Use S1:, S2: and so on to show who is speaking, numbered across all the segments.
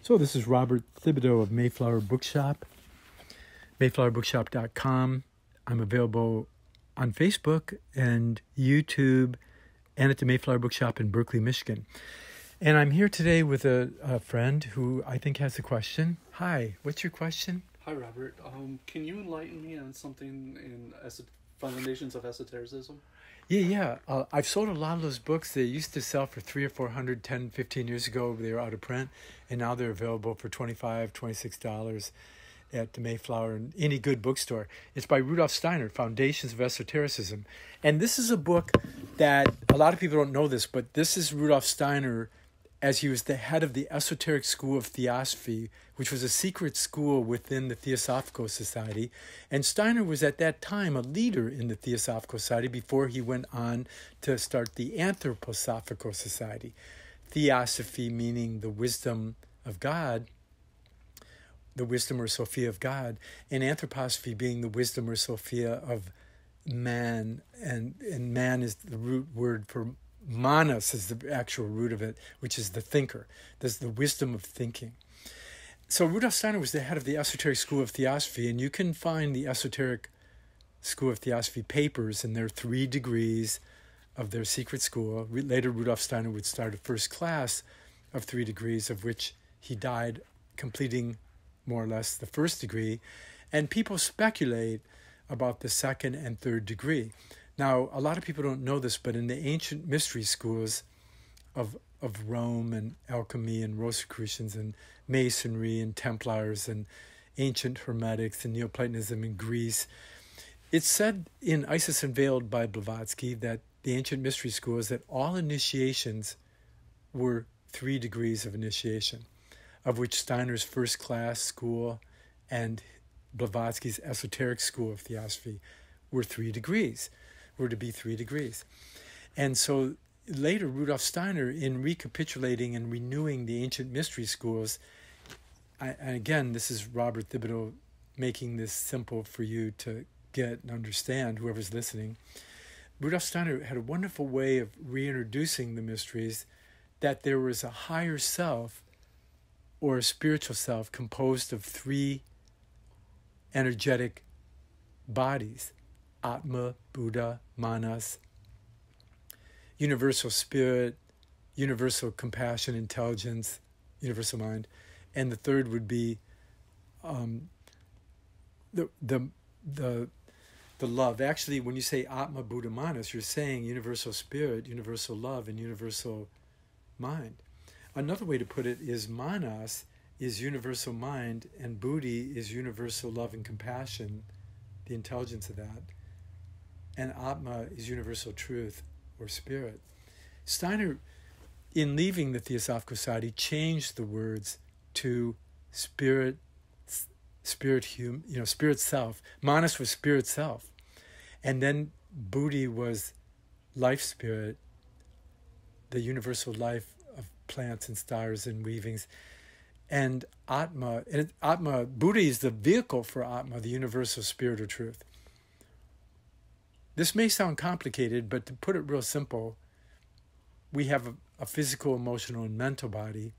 S1: So this is Robert Thibodeau of Mayflower Bookshop, mayflowerbookshop.com. I'm available on Facebook and YouTube and at the Mayflower Bookshop in Berkeley, Michigan. And I'm here today with a friend who I think has a question. Hi, what's your question?
S2: Hi, Robert. Can you enlighten me on something in Foundations of Esotericism?
S1: Yeah. I've sold a lot of those books. They used to sell for $300 or $400, 10, 15 years ago. They were out of print, and now they're available for $25, $26 at the Mayflower and any good bookstore. It's by Rudolf Steiner, Foundations of Esotericism. And this is a book that a lot of people don't know this, but this is Rudolf Steiner as he was the head of the Esoteric School of Theosophy, which was a secret school within the Theosophical Society. And Steiner was at that time a leader in the Theosophical Society before he went on to start the Anthroposophical Society. Theosophy meaning the wisdom of God, the wisdom or Sophia of God, and anthroposophy being the wisdom or Sophia of man. And man is the root word for manas, is the actual root of it, which is the thinker. There's the wisdom of thinking. So Rudolf Steiner was the head of the Esoteric School of Theosophy, and you can find the Esoteric School of Theosophy papers in their 3 degrees of their secret school. Later, Rudolf Steiner would start a first class of 3 degrees, of which he died completing more or less the first degree. And people speculate about the second and third degree. Now, a lot of people don't know this, but in the ancient mystery schools of Rome and alchemy and rosicrucians and masonry and Templars and ancient Hermetics and Neoplatonism in Greece, it's said in Isis Unveiled by Blavatsky that the ancient mystery schools, that all initiations were 3 degrees of initiation, of which Steiner's first class school and Blavatsky's esoteric school of theosophy were 3 degrees. Were to be 3 degrees. And so later, Rudolf Steiner, in recapitulating and renewing the ancient mystery schools, and again, this is Robert Thibodeau making this simple for you to get and understand, whoever's listening. Rudolf Steiner had a wonderful way of reintroducing the mysteries, that there was a higher self or a spiritual self composed of 3 energetic bodies: Atma, Buddha, Manas, universal spirit, universal compassion, intelligence, universal mind, and the third would be the love. Actually, when you say Atma, Buddha, Manas, you're saying universal spirit, universal love, and universal mind. Another way to put it is Manas is universal mind, and Buddhi is universal love and compassion, the intelligence of that. And Atma is universal truth or spirit. Steiner, in leaving the Theosophical Society, changed the words to spirit self. Manas was spirit self. And then Buddhi was life spirit, the universal life of plants and stars and weavings. And Atma, Buddhi is the vehicle for Atma, the universal spirit or truth. This may sound complicated, but to put it real simple, we have a physical, emotional, and mental body.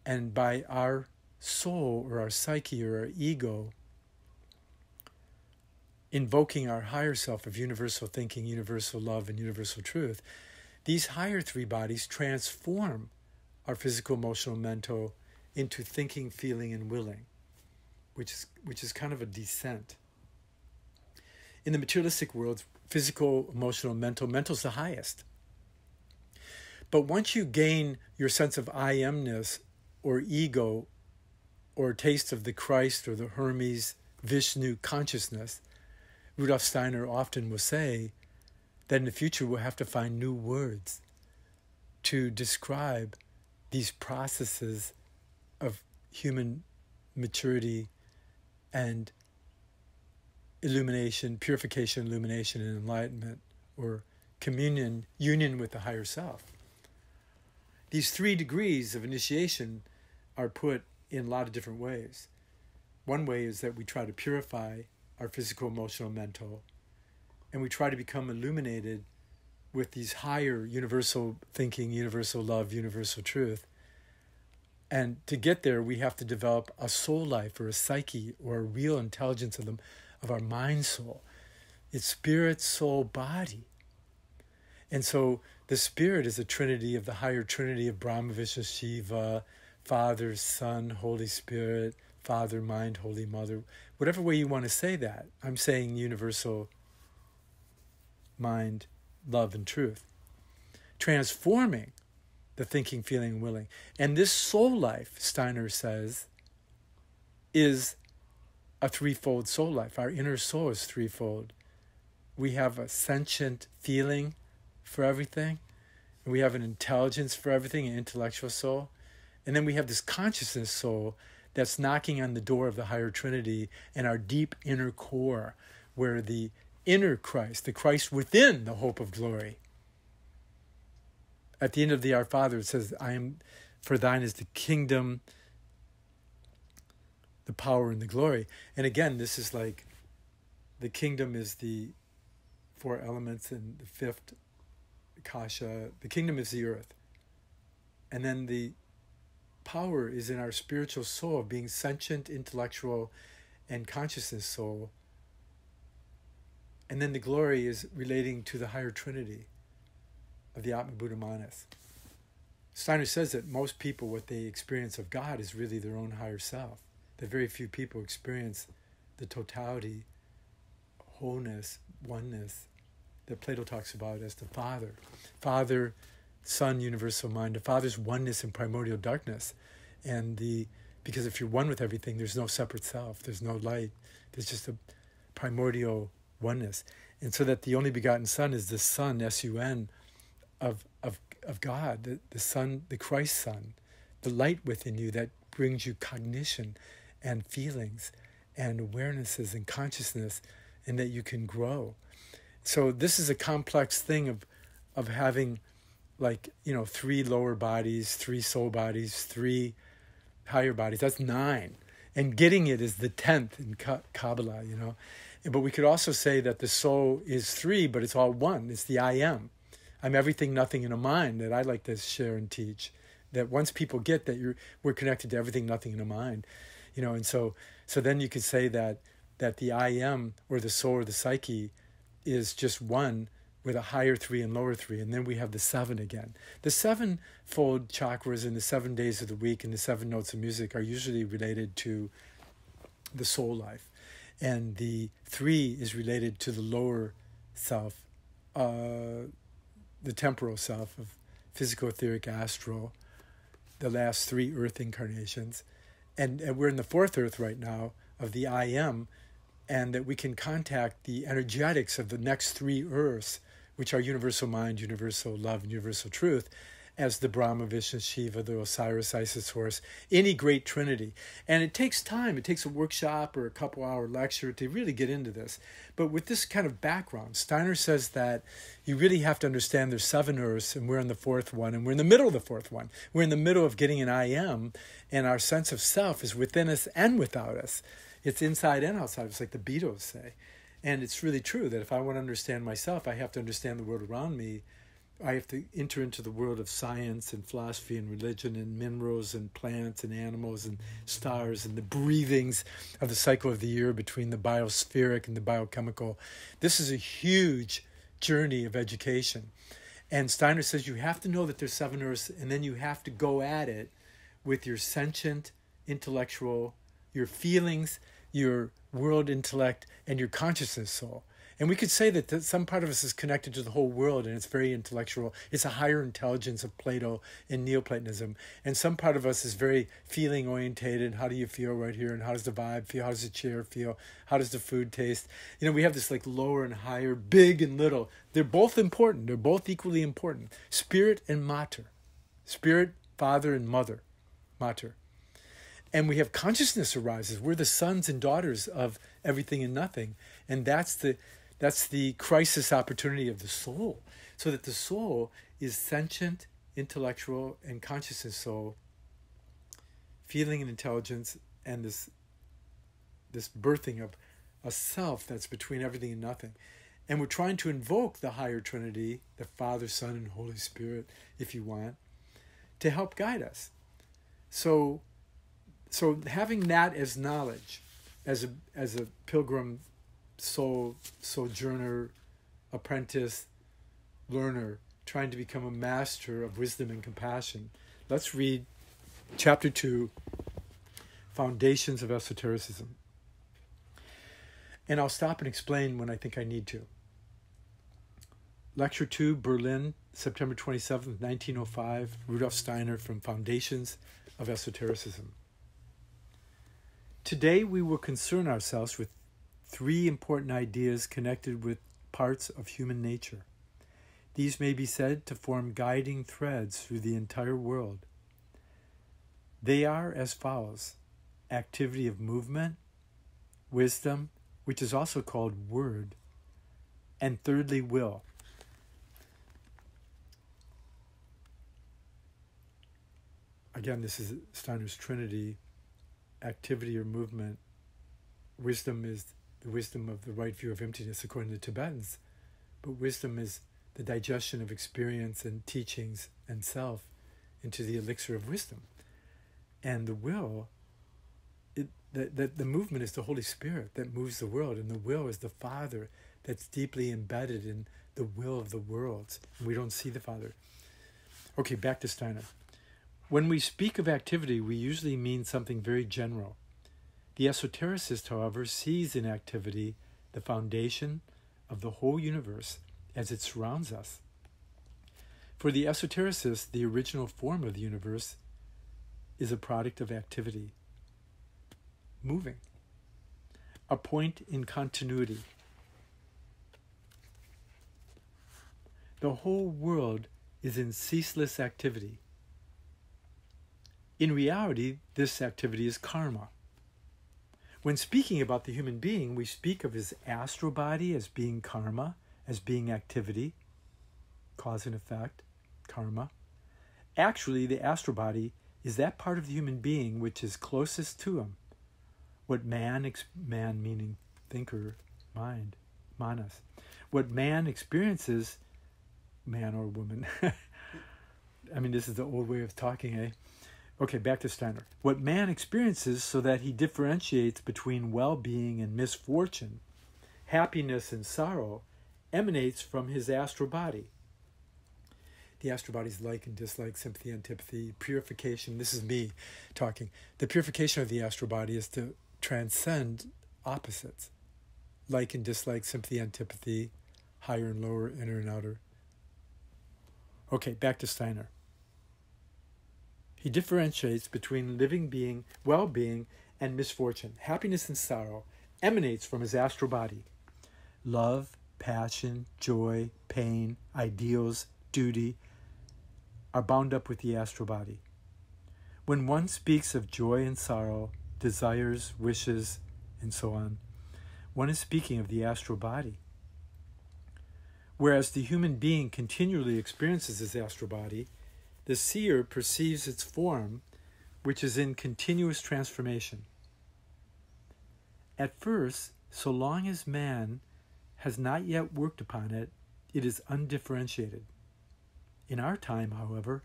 S1: And by our soul or our psyche or our ego invoking our higher self of universal thinking, universal love, and universal truth, these higher 3 bodies transform our physical, emotional, mental into thinking, feeling, and willing, which is kind of a descent. In the materialistic world, physical, emotional, mental's the highest. But once you gain your sense of I amness or ego or taste of the Christ or the Hermes, Vishnu consciousness, Rudolf Steiner often will say that in the future we'll have to find new words to describe these processes of human maturity and illumination, purification, illumination, and enlightenment, or communion, union with the higher self. These 3 degrees of initiation are put in a lot of different ways. One way is that we try to purify our physical, emotional, mental, and we try to become illuminated with these higher universal thinking, universal love, universal truth, And to get there, we have to develop a soul life or a psyche or a real intelligence of our mind soul. It's spirit, soul, body. And so the spirit is a trinity of the higher trinity of Brahma, Vishnu, Shiva, Father, Son, Holy Spirit, Father, Mind, Holy Mother. Whatever way you want to say that. I'm saying universal mind, love, and truth. Transforming the thinking, feeling, willing. And this soul life, Steiner says, is a threefold soul life. Our inner soul is threefold. We have a sentient feeling for everything, and we have an intelligence for everything, an intellectual soul. And then we have this consciousness soul that's knocking on the door of the higher Trinity and our deep inner core, where the inner Christ, the Christ within the hope of glory. At the end of the Our Father, it says, for thine is the kingdom, the power, and the glory. And again, this is like, the kingdom is the four elements, and the fifth, Kasha. The kingdom is the earth. And then the power is in our spiritual soul, being sentient, intellectual, and consciousness soul. And then the glory is relating to the higher Trinity of the Atma Buddha Manas. Steiner says that most people, what they experience of God is really their own higher self. That very few people experience the totality, wholeness, oneness that Plato talks about as the Father. Father, Son, universal mind. The Father's oneness in primordial darkness. Because if you're one with everything, there's no separate self. There's no light. There's just a primordial oneness. And so that the only begotten Son is the Son, S-U-N, of God, the Son, the Christ Son, the light within you that brings you cognition and feelings and awarenesses and consciousness, and that you can grow. So this is a complex thing of having, like, three lower bodies, three soul bodies, three higher bodies. That's 9. And getting it is the 10th in Kabbalah, But we could also say that the soul is 3, but it's all one. It's the I am. I'm everything, nothing, and a mind, that I like to share and teach. That once people get that we're connected to everything, nothing, and a mind, and so then you could say that the I am, or the soul, or the psyche, is just one with a higher 3 and lower 3, and then we have the 7 again. The 7-fold chakras in the 7 days of the week and the 7 notes of music are usually related to the soul life, and the 3 is related to the lower self, the temporal self of physical, etheric, astral, the last 3 earth incarnations. And we're in the 4th earth right now of the I am, and that we can contact the energetics of the next 3 earths, which are universal mind, universal love, and universal truth, as the Brahma, Vishnu, Shiva, the Osiris, Isis, Horus, any great trinity. And it takes time. It takes a workshop or a couple-hour lecture to really get into this. But with this kind of background, Steiner says that you really have to understand there's 7 earths, and we're in the 4th one, and we're in the middle of the 4th one. We're in the middle of getting an I am, and our sense of self is within us and without us. It's inside and outside. It's like the Beatles say. And it's really true that if I want to understand myself, I have to understand the world around me. I have to enter into the world of science and philosophy and religion and minerals and plants and animals and stars and the breathings of the cycle of the year between the biospheric and the biochemical. This is a huge journey of education. And Steiner says you have to know that there's 7 earths, and then you have to go at it with your sentient, intellectual, your feelings, your world intellect, and your consciousness soul. And we could say that some part of us is connected to the whole world, and it's very intellectual. It's a higher intelligence of Plato and Neoplatonism. And some part of us is very feeling orientated. How do you feel right here? And how does the vibe feel? How does the chair feel? How does the food taste? We have this like lower and higher, big and little. They're both important. They're both equally important. Spirit and mater. Spirit, father, and mother. Mater. And we have consciousness arises. We're the sons and daughters of everything and nothing. And that's the crisis opportunity of the soul. So that the soul is sentient, intellectual, and consciousness soul, feeling and intelligence, and this birthing of a self that's between everything and nothing. And we're trying to invoke the higher Trinity, the Father, Son, and Holy Spirit, if you want, to help guide us. So having that as knowledge, as a pilgrim, soul, sojourner, apprentice, learner, trying to become a master of wisdom and compassion. Let's read chapter 2, Foundations of Esotericism. And I'll stop and explain when I think I need to. Lecture 2, Berlin, September 27th, 1905, Rudolf Steiner from Foundations of Esotericism. Today we will concern ourselves with 3 important ideas connected with parts of human nature. These may be said to form guiding threads through the entire world. They are as follows: activity of movement, wisdom, which is also called word, and thirdly, will. Again, this is Steiner's Trinity. Activity or movement. Wisdom is the wisdom of the right view of emptiness according to the Tibetans. But wisdom is the digestion of experience and teachings and self into the elixir of wisdom. And the will, the movement is the Holy Spirit that moves the world. And the will is the Father that's deeply embedded in the will of the worlds. And we don't see the Father. Okay, back to Steiner. When we speak of activity, we usually mean something very general. The esotericist, however, sees in activity the foundation of the whole universe as it surrounds us. For the esotericist, the original form of the universe is a product of activity, moving, a point in continuity. The whole world is in ceaseless activity. In reality, this activity is karma. When speaking about the human being, we speak of his astral body as being karma, as being activity, cause and effect, karma. Actually, the astral body is that part of the human being which is closest to him. What man meaning thinker, mind, manas. What man experiences, man or woman. I mean, this is the old way of talking, eh? Okay, back to Steiner. What man experiences so that he differentiates between well-being and misfortune, happiness and sorrow, emanates from his astral body. The astral body's like and dislike, sympathy, antipathy, purification. This is me talking. The purification of the astral body is to transcend opposites. Like and dislike, sympathy, antipathy, higher and lower, inner and outer. Okay, back to Steiner. He differentiates between living being, well-being, and misfortune. Happiness and sorrow emanates from his astral body. Love, passion, joy, pain, ideals, duty are bound up with the astral body. When one speaks of joy and sorrow, desires, wishes, and so on, one is speaking of the astral body. Whereas the human being continually experiences his astral body, the seer perceives its form, which is in continuous transformation. At first, so long as man has not yet worked upon it, it is undifferentiated. In our time, however,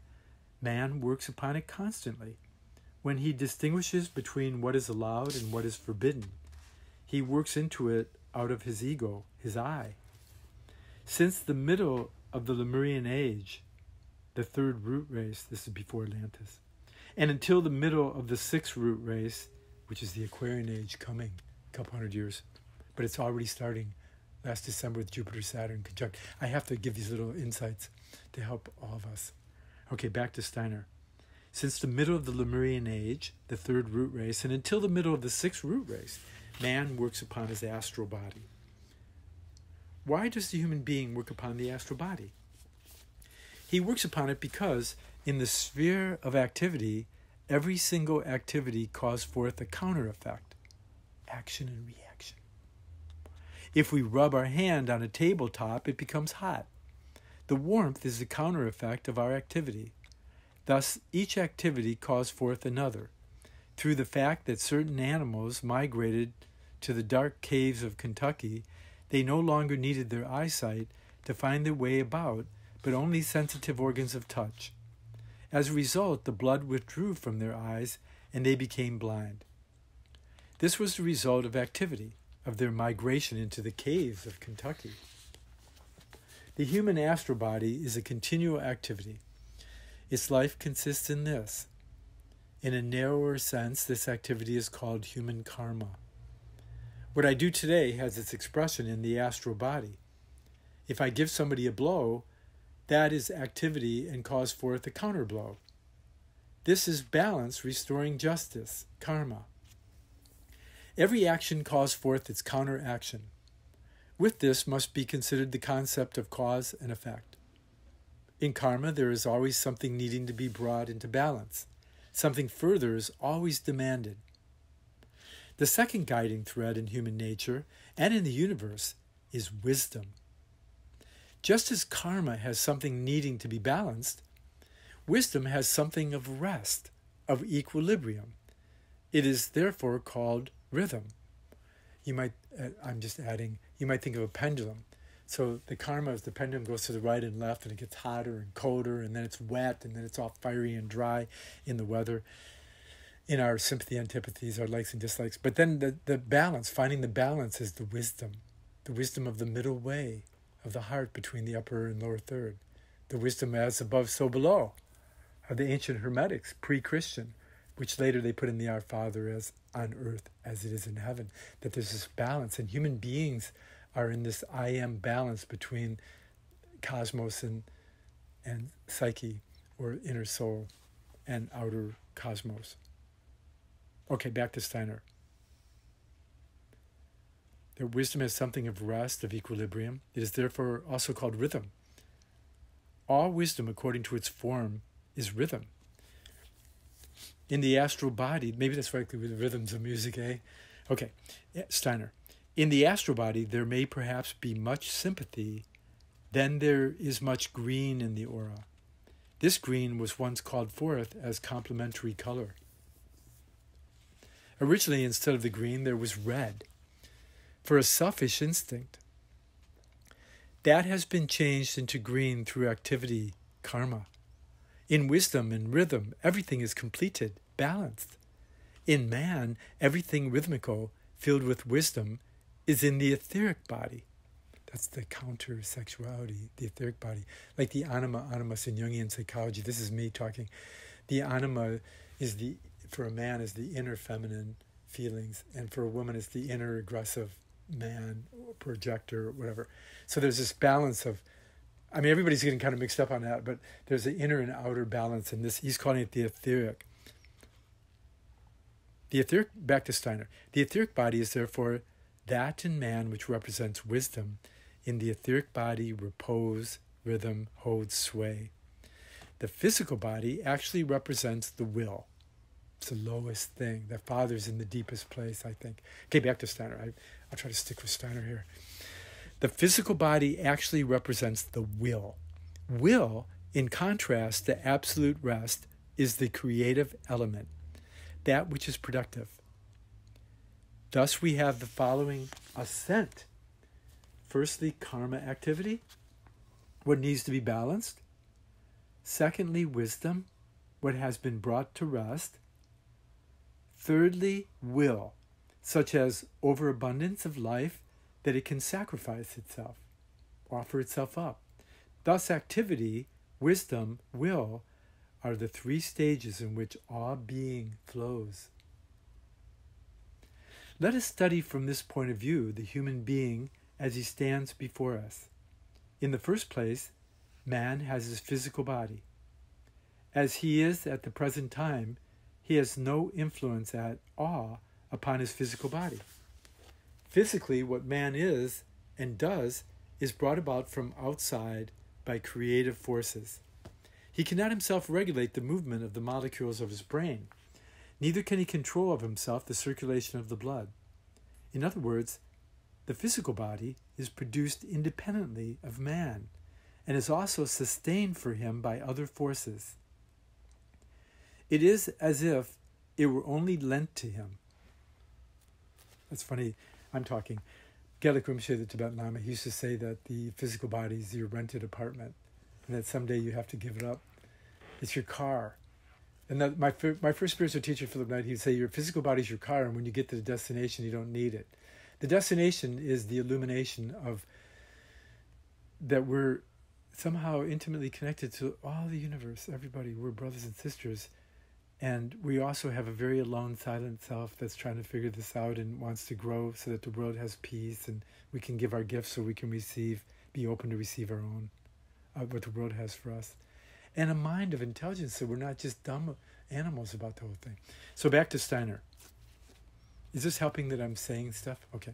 S1: man works upon it constantly. When he distinguishes between what is allowed and what is forbidden, he works into it out of his ego, his I. Since the middle of the Lemurian age, the 3rd root race, this is before Atlantis, and until the middle of the 6th root race, which is the Aquarian age coming, a couple hundred years, but it's already starting last December with Jupiter-Saturn conjunct. I have to give these little insights to help all of us. Okay, back to Steiner. Since the middle of the Lemurian age, the 3rd root race, and until the middle of the 6th root race, man works upon his astral body. Why does the human being work upon the astral body? He works upon it because in the sphere of activity, every single activity calls forth a counter effect, action and reaction. If we rub our hand on a tabletop, it becomes hot. The warmth is the counter effect of our activity. Thus, each activity calls forth another. Through the fact that certain animals migrated to the dark caves of Kentucky, they no longer needed their eyesight to find their way about, but only sensitive organs of touch. As a result, the blood withdrew from their eyes and they became blind. This was the result of activity, of their migration into the caves of Kentucky. The human astral body is a continual activity. Its life consists in this. In a narrower sense, this activity is called human karma. What I do today has its expression in the astral body. If I give somebody a blow, that is activity and calls forth a counter blow. This is balance, restoring justice, karma. Every action calls forth its counteraction. With this must be considered the concept of cause and effect. In karma, there is always something needing to be brought into balance. Something further is always demanded. The second guiding thread in human nature and in the universe is wisdom. Just as karma has something needing to be balanced, wisdom has something of rest, of equilibrium. It is therefore called rhythm. You might, I'm just adding, you might think of a pendulum. So the karma is the pendulum goes to the right and left, and it gets hotter and colder, and then it's wet, and then it's all fiery and dry in the weather. In our sympathy, antipathies, our likes and dislikes. But then the balance, finding the balance is the wisdom of the middle way of the heart between the upper and lower third. The wisdom as above, so below, of the ancient Hermetics, pre-Christian, which later they put in the Our Father as on earth as it is in heaven, that there's this balance. And human beings are in this I am balance between cosmos and psyche, or inner soul, and outer cosmos. Okay, back to Steiner. That wisdom has something of rest, of equilibrium. It is therefore also called rhythm. All wisdom, according to its form, is rhythm. In the astral body, maybe that's right with the rhythms of music, eh? Okay, Steiner. In the astral body, there may perhaps be much sympathy, then there is much green in the aura. This green was once called forth as complementary color. Originally, instead of the green, there was red, for a selfish instinct. That has been changed into green through activity, karma. In wisdom and rhythm, everything is completed, balanced. In man, everything rhythmical, filled with wisdom, is in the etheric body. That's the counter-sexuality, the etheric body. Like the anima, animus in Jungian psychology. This is me talking. The anima is for a man is the inner feminine feelings, and for a woman is the inner aggressive man, or projector, or whatever. So there's this balance of, I mean, everybody's getting kind of mixed up on that, but there's an inner and outer balance, and this, he's calling it the etheric. The etheric, back to Steiner, the etheric body is therefore that in man which represents wisdom. In the etheric body, repose, rhythm, holds sway. The physical body actually represents the will. It's the lowest thing. The Father's in the deepest place, I think. Okay, back to Steiner. I'll try to stick with Steiner here. The physical body actually represents the will. Will, in contrast to absolute rest, is the creative element, that which is productive. Thus we have the following ascent. Firstly, karma activity, what needs to be balanced. Secondly, wisdom, what has been brought to rest. Thirdly, will, such as overabundance of life that it can sacrifice itself, offer itself up. Thus activity, wisdom, will are the three stages in which all being flows. Let us study from this point of view the human being as he stands before us. In the first place, man has his physical body. As he is at the present time, he has no influence at all upon his physical body. Physically, what man is and does is brought about from outside by creative forces. He cannot himself regulate the movement of the molecules of his brain. Neither can he control of himself the circulation of the blood. In other words, the physical body is produced independently of man and is also sustained for him by other forces. It is as if it were only lent to him. That's funny. I'm talking. Gelek Rinpoche, the Tibetan Lama, he used to say that the physical body is your rented apartment and that someday you have to give it up. It's your car. And that my first spiritual teacher, Philip Knight, he'd say your physical body is your car, and when you get to the destination, you don't need it. The destination is the illumination of that we're somehow intimately connected to all the universe, everybody. We're brothers and sisters. And we also have a very alone, silent self that's trying to figure this out and wants to grow so that the world has peace and we can give our gifts so we can be open to receive our own, what the world has for us. And a mind of intelligence so we're not just dumb animals about the whole thing. So back to Steiner. Is this helping that I'm saying stuff? Okay.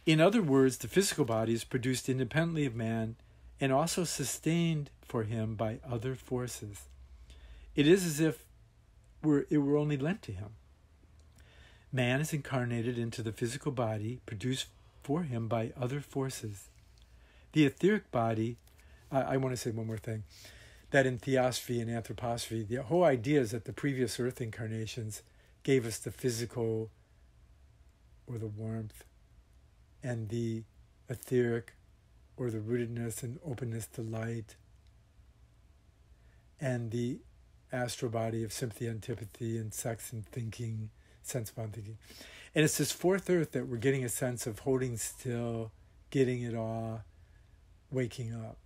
S1: In other words, the physical body is produced independently of man and also sustained for him by other forces. It is as if it were only lent to him. Man is incarnated into the physical body produced for him by other forces. The etheric body, I want to say one more thing, that in theosophy and anthroposophy, the whole idea is that the previous earth incarnations gave us the physical or the warmth and the etheric or the rootedness and openness to light and the astral body of sympathy, antipathy, and sex and thinking, sense-bound thinking. And it's this fourth earth that we're getting a sense of holding still, getting it all, waking up.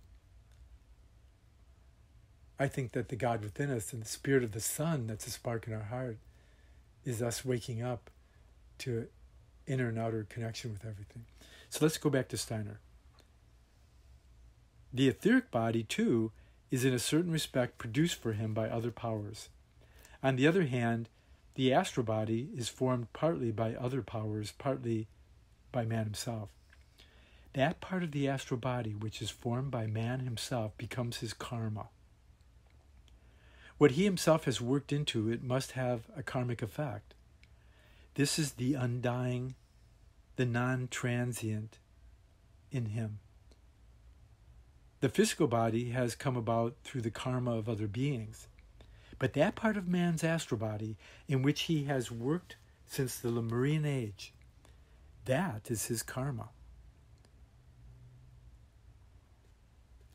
S1: I think that the God within us and the spirit of the sun that's a spark in our heart is us waking up to inner and outer connection with everything. So let's go back to Steiner. The etheric body, too, is in a certain respect produced for him by other powers. On the other hand, the astral body is formed partly by other powers, partly by man himself. That part of the astral body which is formed by man himself becomes his karma. What he himself has worked into it must have a karmic effect. This is the undying, the non-transient in him. The physical body has come about through the karma of other beings. But that part of man's astral body in which he has worked since the Lemurian age, that is his karma.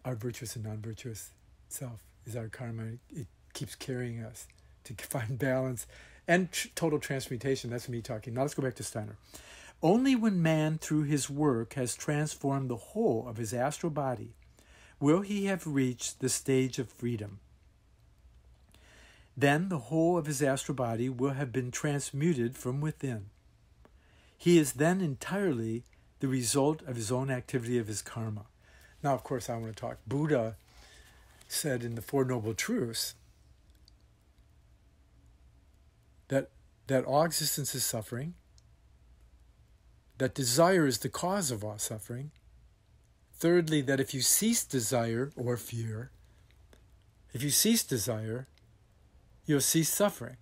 S1: Our virtuous and non-virtuous self is our karma. It keeps carrying us to find balance and total transmutation. That's me talking. Now let's go back to Steiner. Only when man, through his work, has transformed the whole of his astral body, will he have reached the stage of freedom. Then the whole of his astral body will have been transmuted from within. He is then entirely the result of his own activity of his karma. Now, of course, I want to talk. Buddha said in the Four Noble Truths that all existence is suffering, that desire is the cause of all suffering. Thirdly, that if you cease desire or fear, if you cease desire, you'll cease suffering.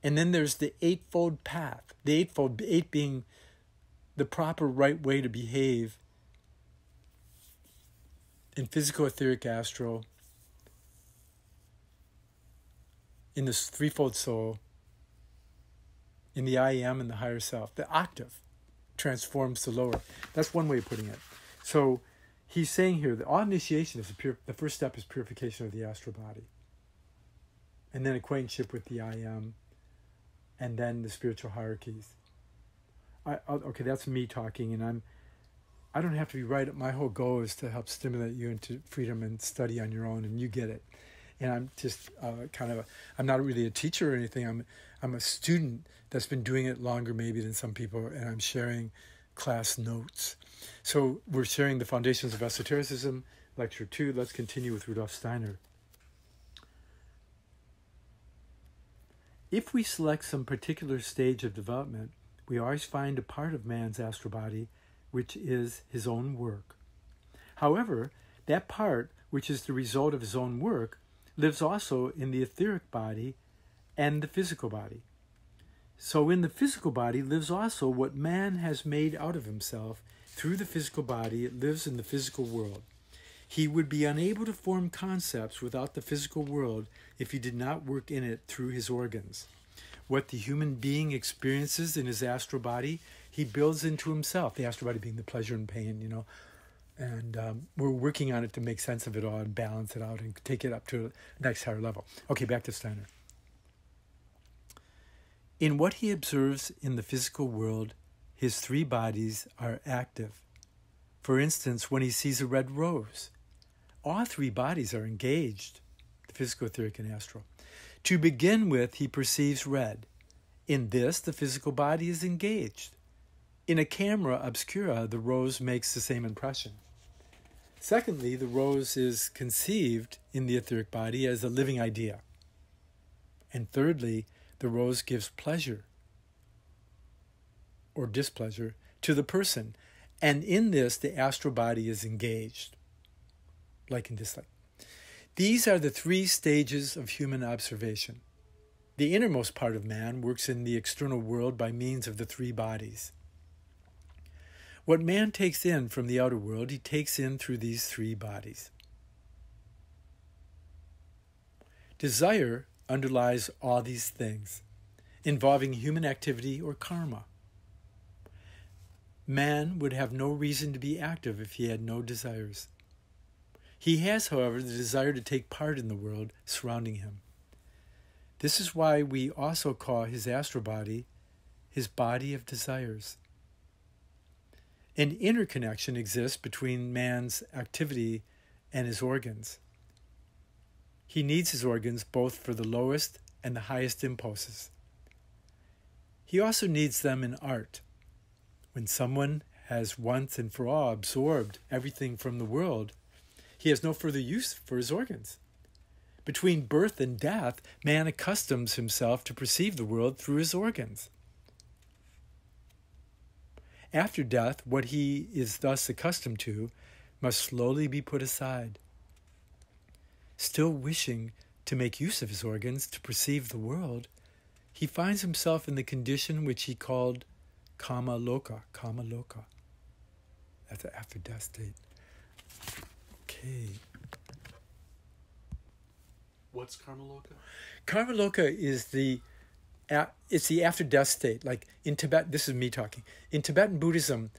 S1: And then there's the eightfold path, eight being the proper right way to behave in physical, etheric, astral, in this threefold soul, in the I am and the higher self. The octave transforms the lower. That's one way of putting it. So he's saying here that all initiation is the first step is purification of the astral body. And then acquaintanceship with the I am, and then the spiritual hierarchies. Okay, that's me talking, and I don't have to be right. My whole goal is to help stimulate you into freedom and study on your own, and you get it. And I'm just I'm not really a teacher or anything. I'm a student that's been doing it longer maybe than some people, and I'm sharing class notes. So we're sharing the Foundations of Esotericism, Lecture 2. Let's continue with Rudolf Steiner. If we select some particular stage of development, we always find a part of man's astral body which is his own work. However, that part, which is the result of his own work, lives also in the etheric body and the physical body. So in the physical body lives also what man has made out of himself. Through the physical body, it lives in the physical world. He would be unable to form concepts without the physical world if he did not work in it through his organs. What the human being experiences in his astral body, he builds into himself. The astral body being the pleasure and pain, And we're working on it to make sense of it all and balance it out and take it up to the next higher level. Okay, back to Steiner. In what he observes in the physical world, his three bodies are active. For instance, when he sees a red rose, all three bodies are engaged, the physical, etheric, and astral. To begin with, he perceives red. In this, the physical body is engaged. In a camera obscura, the rose makes the same impression. Secondly, the rose is conceived in the etheric body as a living idea. And thirdly, the rose gives pleasure or displeasure to the person. And in this, the astral body is engaged, like and dislike. These are the three stages of human observation. The innermost part of man works in the external world by means of the three bodies. What man takes in from the outer world, he takes in through these three bodies. Desire underlies all these things, involving human activity or karma. Man would have no reason to be active if he had no desires. He has, however, the desire to take part in the world surrounding him. This is why we also call his astral body his body of desires. An interconnection exists between man's activity and his organs. He needs his organs both for the lowest and the highest impulses. He also needs them in art. When someone has once and for all absorbed everything from the world, he has no further use for his organs. Between birth and death, man accustoms himself to perceive the world through his organs. After death, what he is thus accustomed to must slowly be put aside. Still wishing to make use of his organs to perceive the world, he finds himself in the condition which he called kama loka. That's an after-death state. Okay.
S2: What's karma loka?
S1: Karma loka is it's the after-death state. Like in Tibet, this is me talking. In Tibetan Buddhism,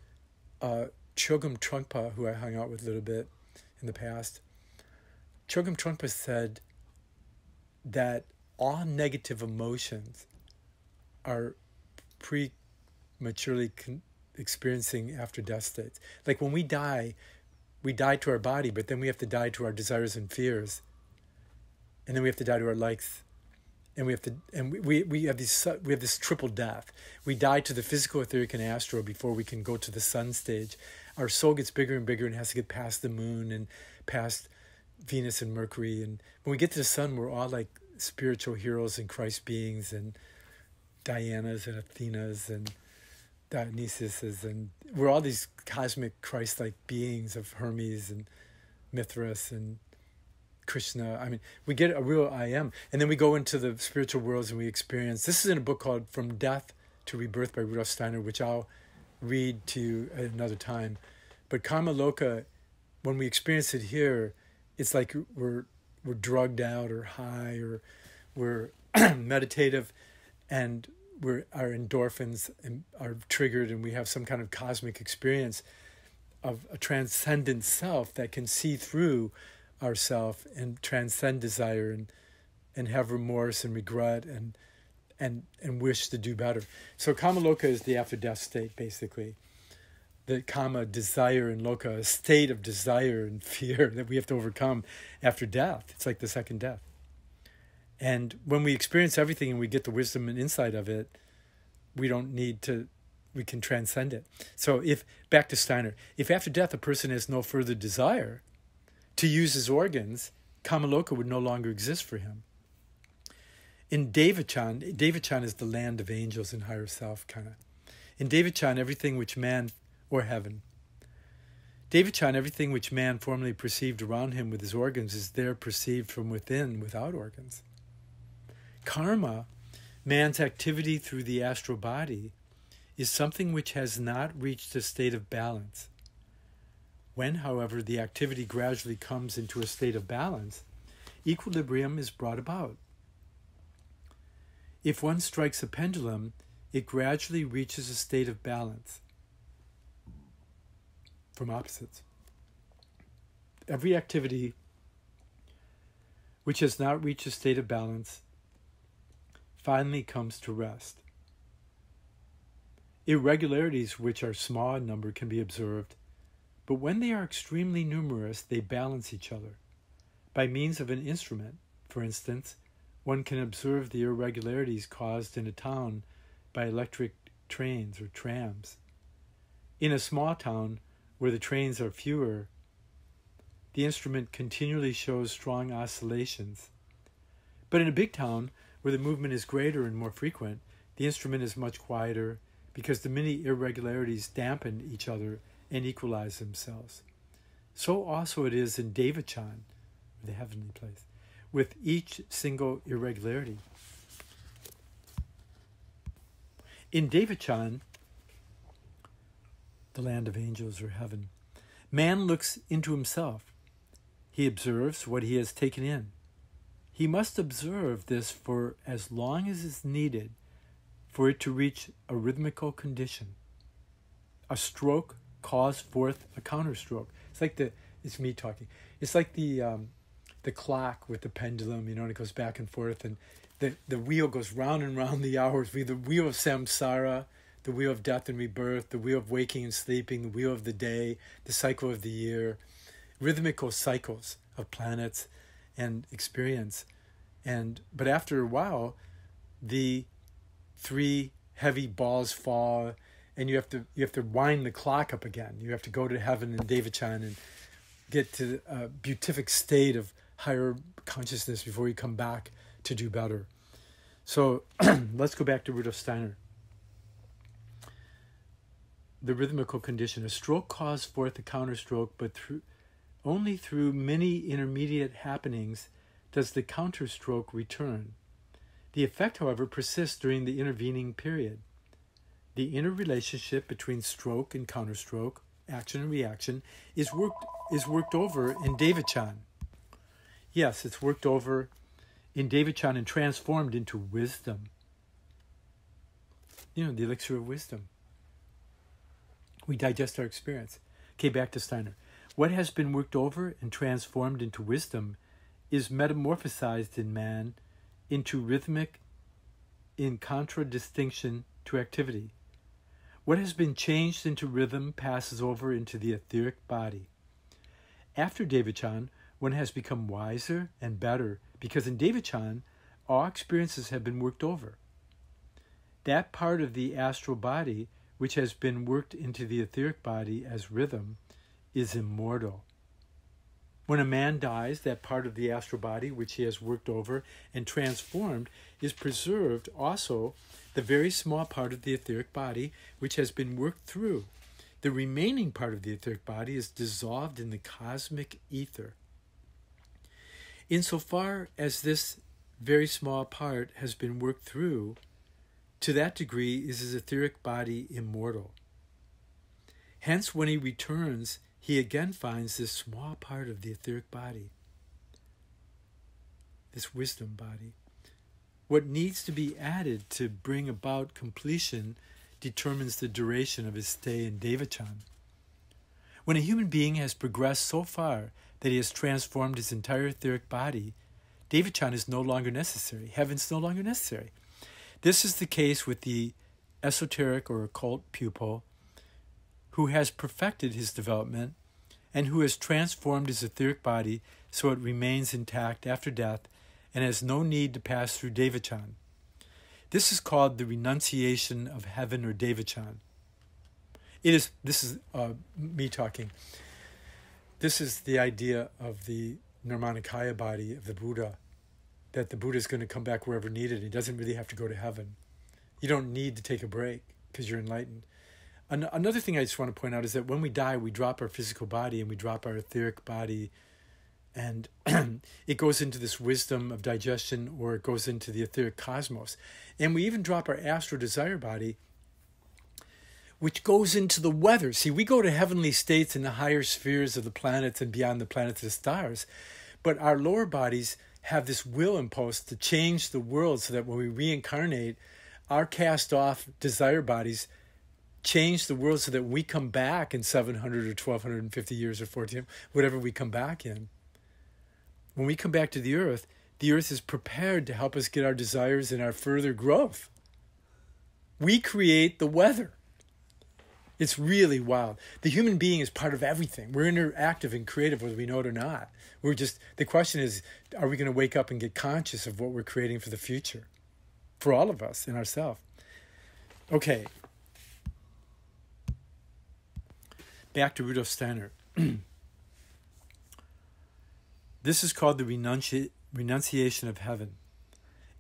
S1: Chogyam Trungpa, who I hung out with a little bit in the past, Chogyam Trungpa said that all negative emotions are prematurely experiencing after-death states. Like when we die to our body, but then we have to die to our desires and fears, and then we have to die to our likes. And we have this triple death. We die to the physical, etheric, and astral before we can go to the sun stage. Our soul gets bigger and bigger and has to get past the moon and past Venus and Mercury. And when we get to the sun, we're all like spiritual heroes and Christ beings and Dianas and Athenas and Dionysuses. And we're all these cosmic Christ-like beings of Hermes and Mithras and Krishna. I mean, we get a real I am. And then we go into the spiritual worlds and we experience. This is in a book called From Death to Rebirth by Rudolf Steiner, which I'll read to you at another time. But Karma Loka, when we experience it here, it's like we're drugged out or high or we're meditative and our endorphins are triggered and we have some kind of cosmic experience of a transcendent self that can see through ourself and transcend desire and have remorse and regret and wish to do better. So kama loka is the after death state, basically. The kama, desire, and loka, a state of desire and fear that we have to overcome after death. It's like the second death. And when we experience everything and we get the wisdom and insight of it, we can transcend it. So back to Steiner, if after death a person has no further desire to use his organs, Kamaloka would no longer exist for him. In Devachan is the land of angels and higher self, kind of. In Devachan, everything which man, or heaven. Devachan, everything which man formerly perceived around him with his organs is there perceived from within without organs. Karma, man's activity through the astral body, is something which has not reached a state of balance. When, however, the activity gradually comes into a state of balance, equilibrium is brought about. If one strikes a pendulum, it gradually reaches a state of balance from opposites. Every activity which has not reached a state of balance finally comes to rest. Irregularities which are small in number can be observed, but when they are extremely numerous, they balance each other. By means of an instrument, for instance, one can observe the irregularities caused in a town by electric trains or trams. In a small town where the trains are fewer, the instrument continually shows strong oscillations. But in a big town where the movement is greater and more frequent, the instrument is much quieter because the many irregularities dampen each other and equalize themselves. So also it is in Devachan, the heavenly place, with each single irregularity. In Devachan, the land of angels or heaven, man looks into himself. He observes what he has taken in. He must observe this for as long as is needed for it to reach a rhythmical condition. A stroke calls forth a counterstroke. It's me talking. It's like the clock with the pendulum, and it goes back and forth, and the wheel goes round and round the hours. The wheel of samsara, the wheel of death and rebirth, the wheel of waking and sleeping, the wheel of the day, the cycle of the year, rhythmical cycles of planets and experience. But after a while, the 3 heavy balls fall, and you have to wind the clock up again. You have to go to heaven and Devachan and get to a beatific state of higher consciousness before you come back to do better. So let's go back to Rudolf Steiner. The rhythmical condition. A stroke calls forth a counterstroke, but only through many intermediate happenings does the counterstroke return. The effect, however, persists during the intervening period. The interrelationship between stroke and counterstroke, action and reaction, is worked over in Devachan. Yes, it's worked over in Devachan and transformed into wisdom. The elixir of wisdom. We digest our experience. Okay, back to Steiner. What has been worked over and transformed into wisdom is metamorphosized in man into rhythmic in contradistinction to activity. What has been changed into rhythm passes over into the etheric body. After Devachan, one has become wiser and better because in Devachan, all experiences have been worked over. That part of the astral body which has been worked into the etheric body as rhythm is immortal. When a man dies, that part of the astral body which he has worked over and transformed is preserved. Also, the very small part of the etheric body which has been worked through. The remaining part of the etheric body is dissolved in the cosmic ether. Insofar as this very small part has been worked through, to that degree is his etheric body immortal. Hence, when he returns, he again finds this small part of the etheric body, this wisdom body. What needs to be added to bring about completion determines the duration of his stay in Devachan. When a human being has progressed so far that he has transformed his entire etheric body, Devachan is no longer necessary. Heaven's no longer necessary. This is the case with the esoteric or occult pupil who has perfected his development and who has transformed his etheric body so it remains intact after death and has no need to pass through Devachan. This is called the renunciation of heaven or Devachan. This is me talking. This is the idea of the Nirmanakaya body of the Buddha, that the Buddha is going to come back wherever needed. He doesn't really have to go to heaven. You don't need to take a break because you're enlightened. Another thing I just want to point out is that when we die, we drop our physical body and we drop our etheric body, and it goes into this wisdom of digestion, or it goes into the etheric cosmos. And we even drop our astral desire body, which goes into the weather. See, we go to heavenly states in the higher spheres of the planets and beyond the planets and the stars, but our lower bodies have this will impulse to change the world so that when we reincarnate, our cast-off desire bodies change the world so that we come back in 700 or 1250 years or 14, whatever we come back in. When we come back to the earth is prepared to help us get our desires and our further growth. We create the weather. It's really wild. The human being is part of everything. We're interactive and creative whether we know it or not. The question is, are we going to wake up and get conscious of what we're creating for the future? For all of us and ourselves. Okay. Back to Rudolf Steiner. This is called the renunciation of heaven.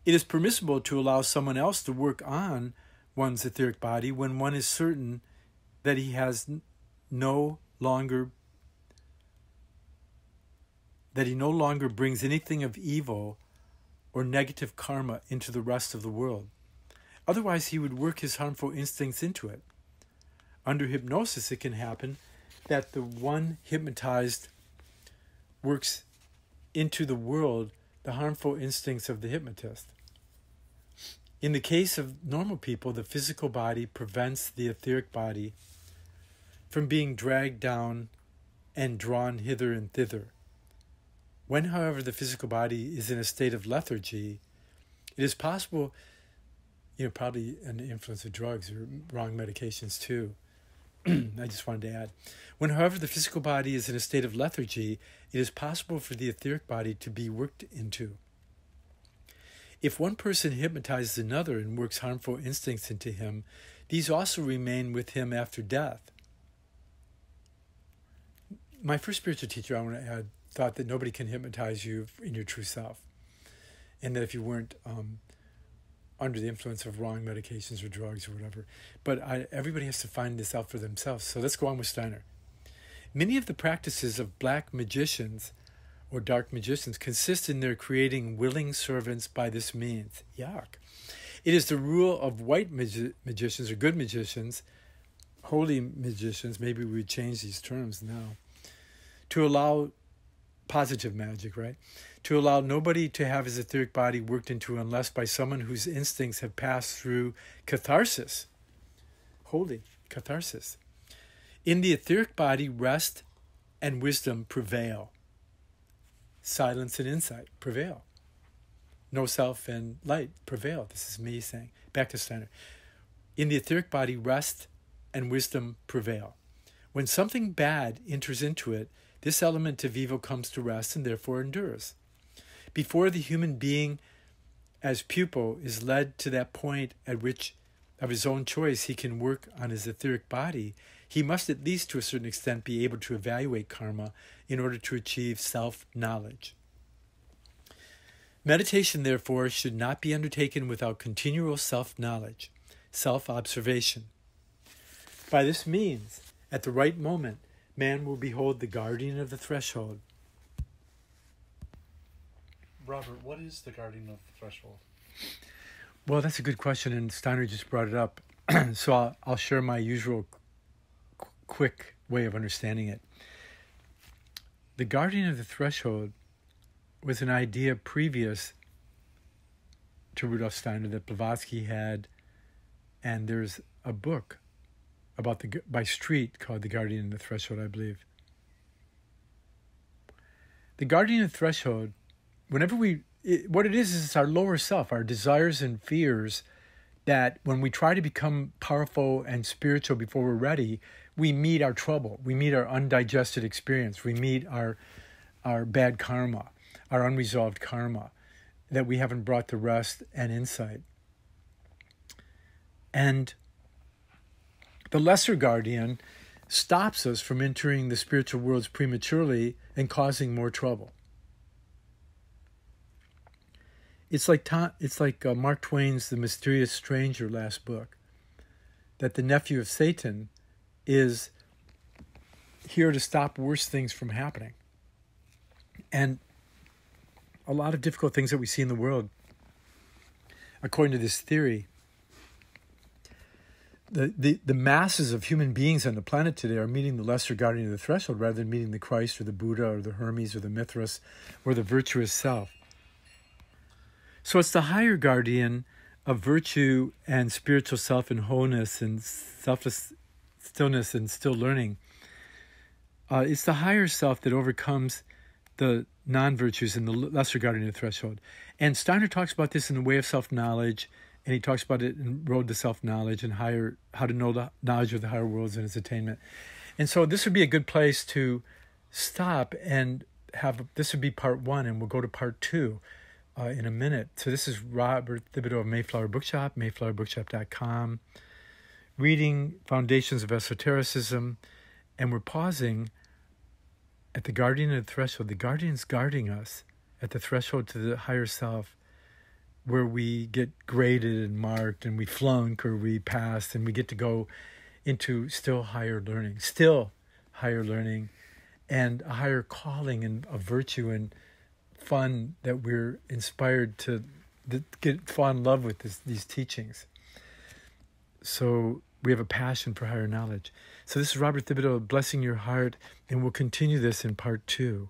S1: It is permissible to allow someone else to work on one's etheric body when one is certain that he no longer brings anything of evil or negative karma into the rest of the world. Otherwise, he would work his harmful instincts into it. Under hypnosis, it can happen that the one hypnotized works into the world the harmful instincts of the hypnotist. In the case of normal people, the physical body prevents the etheric body from being dragged down and drawn hither and thither. When, however, the physical body is in a state of lethargy, it is possible, probably an influence of drugs or wrong medications too. I just wanted to add. When, however, the physical body is in a state of lethargy, it is possible for the etheric body to be worked into. If one person hypnotizes another and works harmful instincts into him, these also remain with him after death. My first spiritual teacher, I want to add, thought that nobody can hypnotize you in your true self. And that if you weren't under the influence of wrong medications or drugs or whatever. But everybody has to find this out for themselves. So let's go on with Steiner. Many of the practices of black magicians or dark magicians consist in their creating willing servants by this means. Yuck. It is the rule of white magicians or good magicians, holy magicians, maybe we would change these terms now, to allow positive magic, right? To allow nobody to have his etheric body worked into unless by someone whose instincts have passed through catharsis. Holy catharsis. In the etheric body, rest and wisdom prevail. Silence and insight prevail. No self and light prevail. This is me saying. Back to Steiner. In the etheric body, rest and wisdom prevail. When something bad enters into it, this element of evil comes to rest and therefore endures. Before the human being as pupil is led to that point at which of his own choice he can work on his etheric body, he must at least to a certain extent be able to evaluate karma in order to achieve self-knowledge. Meditation, therefore, should not be undertaken without continual self-knowledge, self-observation. By this means, at the right moment, man will behold the guardian of the threshold.
S2: Robert, what is the guardian of the threshold?
S1: Well, that's a good question, and Steiner just brought it up. So I'll share my usual quick way of understanding it. The guardian of the threshold was an idea previous to Rudolf Steiner that Blavatsky had, and there's a book by Street called The Guardian of the Threshold, I believe. The guardian of the threshold, what it is it's our lower self, our desires and fears, that when we try to become powerful and spiritual before we're ready, we meet our trouble, we meet our undigested experience, we meet our bad karma, our unresolved karma that we haven't brought to rest and insight. And the lesser guardian stops us from entering the spiritual worlds prematurely and causing more trouble. It's like Mark Twain's The Mysterious Stranger last book, that the nephew of Satan is here to stop worse things from happening. And a lot of difficult things that we see in the world, according to this theory, the masses of human beings on the planet today are meeting the lesser guardian of the threshold rather than meeting the Christ or the Buddha or the Hermes or the Mithras or the virtuous self. So it's the higher guardian of virtue and spiritual self and wholeness and selfless stillness and still learning. It's the higher self that overcomes the non-virtues and the lesser guardian of the threshold. And Steiner talks about this in The Way of Self-Knowledge, and he talks about it in Road to Self-Knowledge and how to know the knowledge of the higher worlds and its attainment. And so this would be a good place to stop and this would be part 1, and we'll go to part 2 in a minute. So this is Robert Thibodeau of Mayflower Bookshop, mayflowerbookshop.com, reading Foundations of Esotericism, and we're pausing at the guardian of the threshold. The guardian's guarding us at the threshold to the higher self, where we get graded and marked and we flunk or we passed, and we get to go into still higher learning and a higher calling and of virtue and fun that we're inspired to fall in love with these teachings. So we have a passion for higher knowledge. So this is Robert Thibodeau blessing your heart, and we'll continue this in part 2.